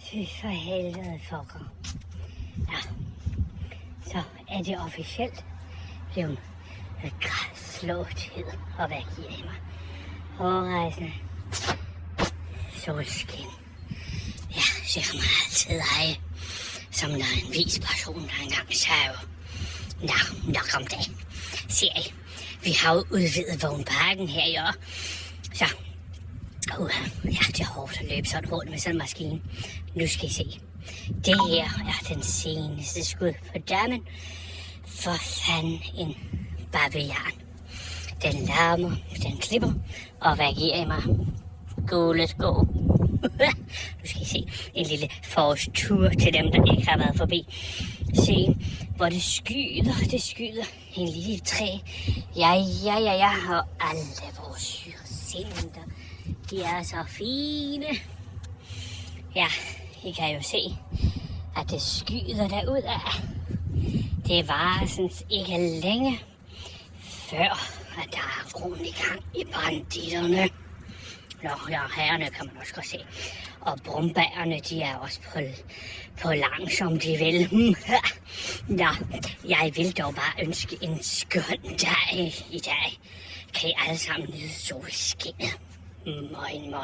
Fy for helvede, fucker. Ja, så er det officielt blevet græsslåthed og hvad giver I mig? Hårrejsende. Solskin. Ja, det kan man altid eje. Som der er en vis person, der engang sagde. Nok om det. Siger I. Vi har jo udvidet vognparken her i år. Så. Ja, det er hårdt at løbe sådan hurtigt med sådan en maskine. Nu skal I se. Det her er den seneste skud på dammen. For fanden en bavian. Den larmer, den klipper. Og hvad giver I mig? Gule sko. Nu skal I se en lille forårstur til dem, der ikke har været forbi. Se, hvor det skyder en lille træ. Ja, og alle vores syrecylinder, de er så fine. Ja, I kan jo se, at det skyder derudad. Det var sådan ikke længe før, at der er grund i gang i banditterne. Nå, ja, herrerne kan man også godt se. Og brumbærerne, de er også på lang, som de vil. Nå, jeg vil dog bare ønske en skøn dag i dag. Kan I alle sammen nyde solskinnet? Moin.